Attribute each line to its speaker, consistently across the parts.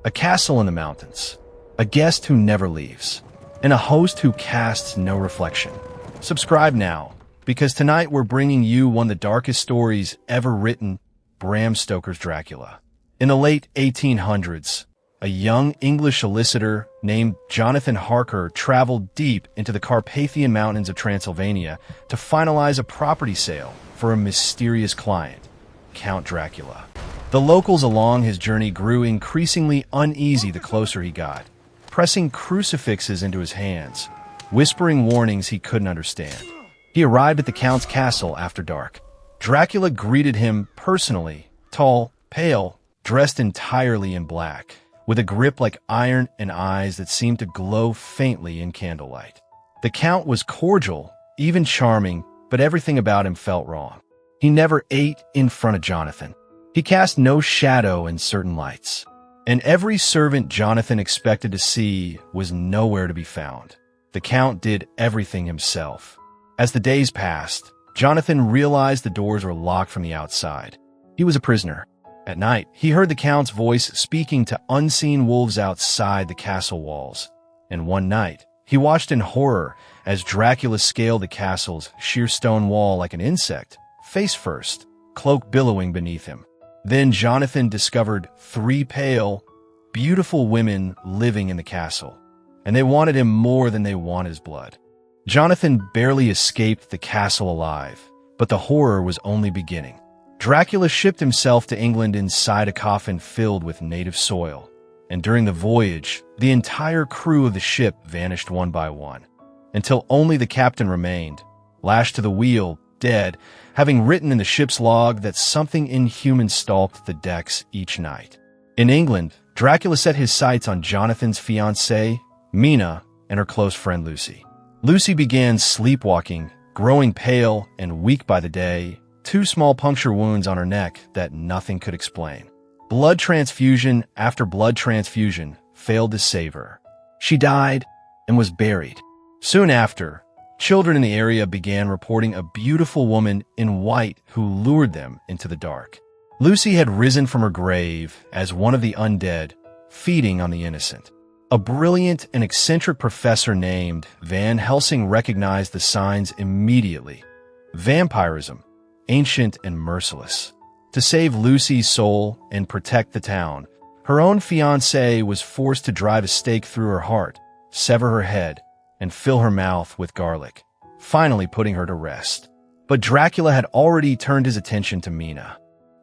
Speaker 1: a castle in the mountains, a guest who never leaves, and a host who casts no reflection. Subscribe now, because tonight we're bringing you one of the darkest stories ever written, Bram Stoker's Dracula. In the late 1800s, a young English solicitor named Jonathan Harker traveled deep into the Carpathian Mountains of Transylvania to finalize a property sale for a mysterious client, Count Dracula. The locals along his journey grew increasingly uneasy the closer he got, pressing crucifixes into his hands, whispering warnings he couldn't understand. He arrived at the Count's castle after dark. Dracula greeted him personally, tall, pale, dressed entirely in black, with a grip like iron and eyes that seemed to glow faintly in candlelight. The Count was cordial, even charming, but everything about him felt wrong. He never ate in front of Jonathan. He cast no shadow in certain lights, and every servant Jonathan expected to see was nowhere to be found. The Count did everything himself. As the days passed, Jonathan realized the doors were locked from the outside. He was a prisoner. At night, he heard the Count's voice speaking to unseen wolves outside the castle walls. And one night, he watched in horror as Dracula scaled the castle's sheer stone wall like an insect, face first, cloak billowing beneath him. Then Jonathan discovered 3 pale, beautiful women living in the castle, and they wanted him more than they wanted his blood. Jonathan barely escaped the castle alive, but the horror was only beginning. Dracula shipped himself to England inside a coffin filled with native soil, and during the voyage, the entire crew of the ship vanished one by one, until only the captain remained, lashed to the wheel, dead, having written in the ship's log that something inhuman stalked the decks each night. In England, Dracula set his sights on Jonathan's fiancée, Mina, and her close friend Lucy. Lucy began sleepwalking, growing pale and weak by the day, 2 small puncture wounds on her neck that nothing could explain. Blood transfusion after blood transfusion failed to save her. She died and was buried. Soon after, children in the area began reporting a beautiful woman in white who lured them into the dark. Lucy had risen from her grave as one of the undead, feeding on the innocent. A brilliant and eccentric professor named Van Helsing recognized the signs immediately. Vampirism, ancient and merciless. To save Lucy's soul and protect the town, her own fiancé was forced to drive a stake through her heart, sever her head, and fill her mouth with garlic, finally putting her to rest. But Dracula had already turned his attention to Mina.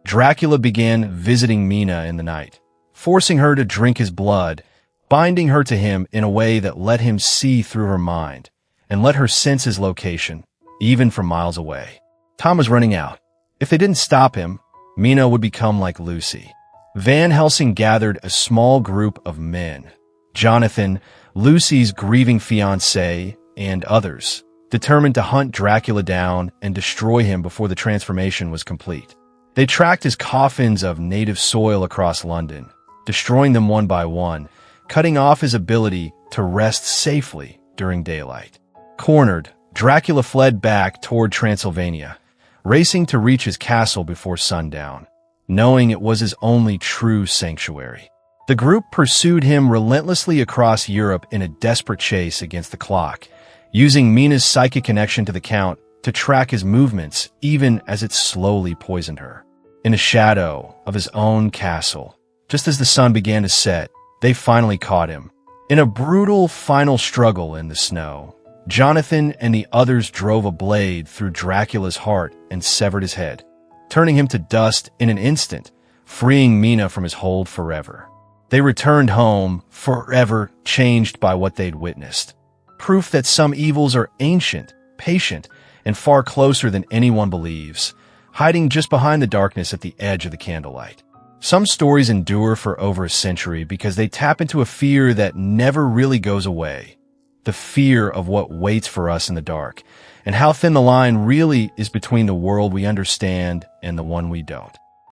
Speaker 1: Dracula began visiting Mina in the night, forcing her to drink his blood, binding her to him in a way that let him see through her mind, and let her sense his location, even from miles away. Time was running out. If they didn't stop him, Mina would become like Lucy. Van Helsing gathered a small group of men, Jonathan, Lucy's grieving fiancé, and others, determined to hunt Dracula down and destroy him before the transformation was complete. They tracked his coffins of native soil across London, destroying them one by one, cutting off his ability to rest safely during daylight. Cornered, Dracula fled back toward Transylvania, racing to reach his castle before sundown, knowing it was his only true sanctuary. The group pursued him relentlessly across Europe in a desperate chase against the clock, using Mina's psychic connection to the Count to track his movements even as it slowly poisoned her. In the shadow of his own castle, just as the sun began to set, they finally caught him. In a brutal final struggle in the snow, Jonathan and the others drove a blade through Dracula's heart and severed his head, turning him to dust in an instant, freeing Mina from his hold forever. They returned home, forever changed by what they'd witnessed. Proof that some evils are ancient, patient, and far closer than anyone believes, hiding just behind the darkness at the edge of the candlelight. Some stories endure for over a century because they tap into a fear that never really goes away. The fear of what waits for us in the dark, and how thin the line really is between the world we understand and the one we don't.